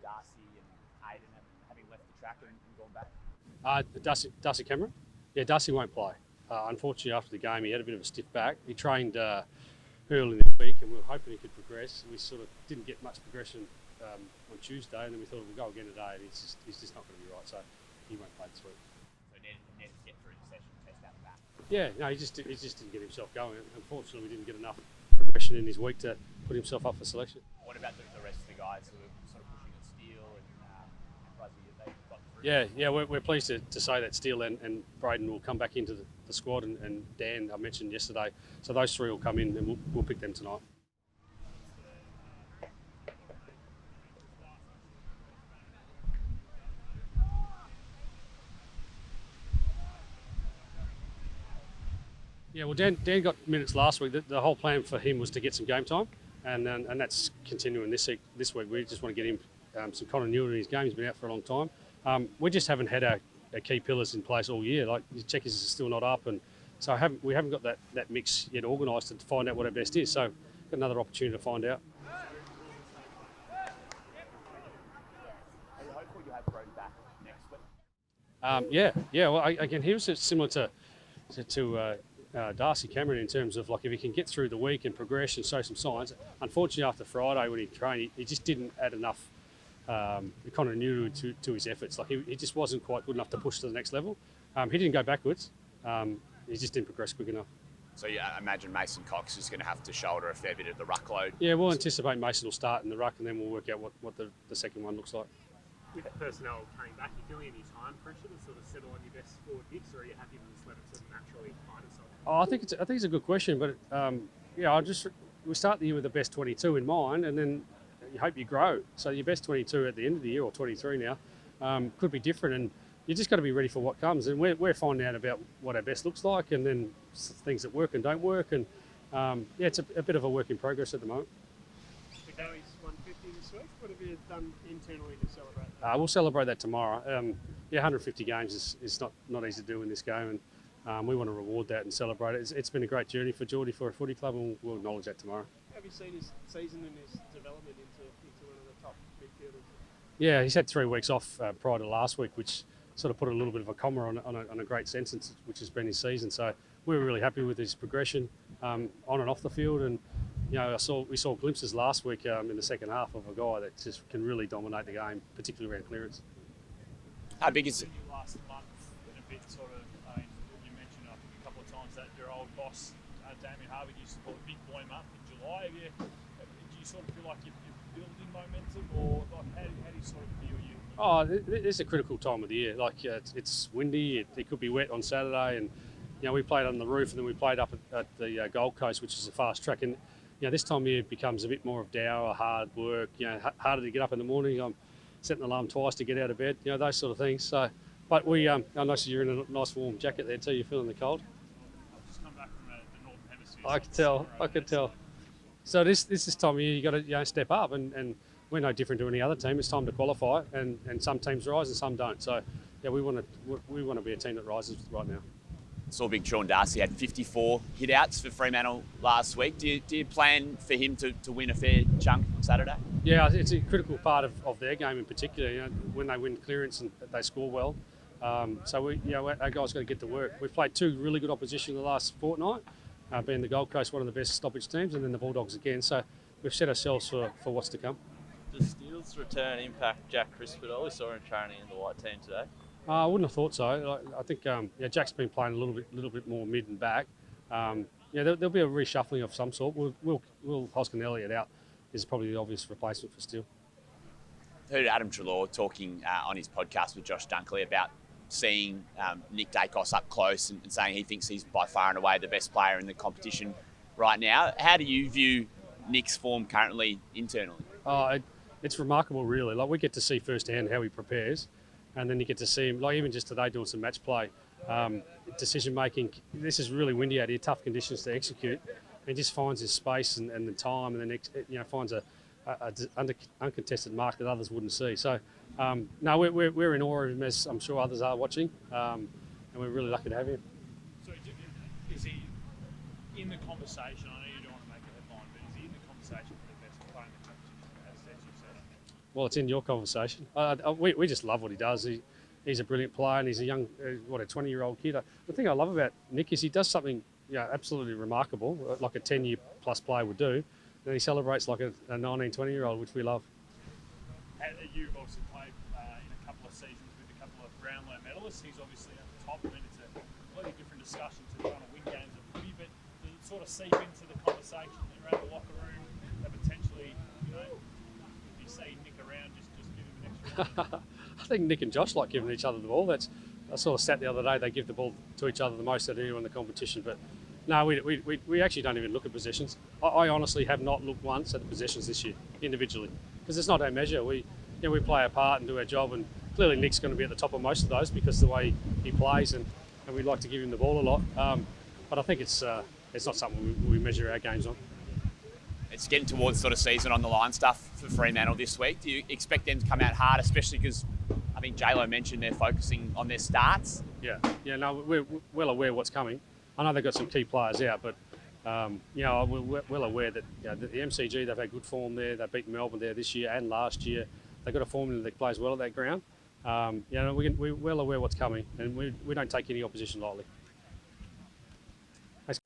Darcy and Hayden having left the track and gone back? Darcy Cameron? Yeah, Darcy won't play. Unfortunately, after the game, he had a bit of a stiff back. He trained early in the week, and we were hoping he could progress. We sort of didn't get much progression on Tuesday, and then we thought we'll go again today, and he's just not going to be right, so he won't play this week. So need to get through the session, test out the back. Yeah, no, he just didn't get himself going. Unfortunately, we didn't get enough progression in his week to put himself up for selection. What about the rest of the guys who are sort of pushing at Steele and Brazzy? They've got through? Yeah, we're pleased to say that Steele and Braden will come back into the squad, and Dan, I mentioned yesterday. So those three will come in, and we'll pick them tonight. Yeah, well, Dan got minutes last week. The whole plan for him was to get some game time, and that's continuing this week. We just want to get him some continuity in his game. He's been out for a long time. We just haven't had our key pillars in place all year. Like, the checkers is still not up, and so we haven't got that mix yet organised to find out what our best is. So, got another opportunity to find out. Are you hopeful you have Braden back next week? Yeah. Well, again, he was similar to Darcy Cameron in terms of, like, if he can get through the week and progress and show some signs. Unfortunately, after Friday when he trained, he just didn't add enough continuity to his efforts. Like, he just wasn't quite good enough to push to the next level. He didn't go backwards. He just didn't progress quick enough. So I imagine Mason Cox is going to have to shoulder a fair bit of the ruck load. Yeah, we'll anticipate Mason will start in the ruck, and then we'll work out what the second one looks like. With personnel coming back, are you feeling any time pressure to sort of settle on your best forward mix, or are you happy to just let it sort of naturally find itself? Oh, I think it's a good question, but we start the year with the best 22 in mind, and then you hope you grow. So your best 22 at the end of the year, or 23 now, could be different, and you just got to be ready for what comes. And we're finding out about what our best looks like, and then things that work and don't work, and it's a bit of a work in progress at the moment. The Goey's 150 this week. What have you done internally to celebrate that? We'll celebrate that tomorrow. 150 games is not easy to do in this game, and we want to reward that and celebrate it. It's been a great journey for Geordie for a footy club, and we'll acknowledge that tomorrow. Have you seen his season and his development into one of the top midfielders? Yeah, he's had 3 weeks off prior to last week, which sort of put a little bit of a comma on a great sentence, which has been his season. So we were really happy with his progression on and off the field, and we saw glimpses last week in the second half of a guy that just can really dominate the game, particularly around clearance. How big is it? Last month and a bit sort of, you mentioned I think a couple of times that your old boss, Damien Harvey, used to call it big boy month in July. Do you sort of feel like you're building momentum, or like, how do you sort of feel you? Oh, it's a critical time of the year. Like, it's windy, it could be wet on Saturday, and we played on the roof, and then we played up at the Gold Coast, which is a fast track, and this time of year becomes a bit more of dour, hard work, harder to get up in the morning. I'm setting the alarm twice to get out of bed, those sort of things. So, but I noticed you're in a nice warm jacket there too. You're feeling the cold. I've just come back from the Northern Hemisphere. I could tell. So this time of year, you got to step up, and we're no different to any other team. It's time to qualify, and some teams rise and some don't. So we want to be a team that rises right now. Saw big Sean Darcy had 54 hit-outs for Fremantle last week. Do you plan for him to win a fair chunk on Saturday? Yeah, it's a critical part of their game in particular. When they win clearance and they score well. So our guys got to get to work. We've played 2 really good opposition in the last fortnight, being the Gold Coast, one of the best stoppage teams, and then the Bulldogs again. So we've set ourselves for what's to come. Does Steele's return impact Jack Crisp at all? We saw him training in the white team today. I wouldn't have thought so. I think Jack's been playing a little bit more mid and back. There'll be a reshuffling of some sort. Will Hoskin Elliott out is probably the obvious replacement for Steele. Heard Adam Treloar talking on his podcast with Josh Dunkley about seeing Nick Dacos up close and saying he thinks he's by far and away the best player in the competition right now. How do you view Nick's form currently internally? It's remarkable, really. Like, we get to see firsthand how he prepares. And then you get to see him, like even just today, doing some match play, decision making. This is really windy out here, tough conditions to execute. He just finds his space and the time, and then finds a uncontested mark that others wouldn't see. So no, we're in awe of him, as I'm sure others are watching, and we're really lucky to have him. So is he in the conversation? I know you don't want to make a headline, but is he in the conversation for the best player in the competition, as you said? Well, it's in your conversation. We just love what he does. He's a brilliant player, and he's a young, a 20-year-old kid. The thing I love about Nick is he does something absolutely remarkable, like a 10-year plus player would do, and he celebrates like a 19, 20-year-old, which we love. You've obviously played in a couple of seasons with a couple of Brownlow medalists. He's obviously at the top. I mean, it's a completely different discussion to trying to win games of footy, but does it sort of seep into the conversation around the locker room that potentially, if you see Nick around, just give him an extra I think Nick and Josh like giving each other the ball. I saw a stat the other day, they give the ball to each other the most out of anyone in the competition. But no, we actually don't even look at possessions. I honestly have not looked once at the possessions this year, individually, because it's not our measure. We play our part and do our job, and clearly Nick's going to be at the top of most of those because of the way he plays, and we like to give him the ball a lot. But I think it's not something we measure our games on. It's getting towards sort of season on the line stuff for Fremantle this week. Do you expect them to come out hard, especially because I think J-Lo mentioned they're focusing on their starts? Yeah, no, we're well aware of what's coming. I know they've got some key players out, but we're well aware that the MCG, they've had good form there. They beat Melbourne there this year and last year. They've got a formula that plays well at that ground. We're well aware of what's coming, and we don't take any opposition lightly. Thanks.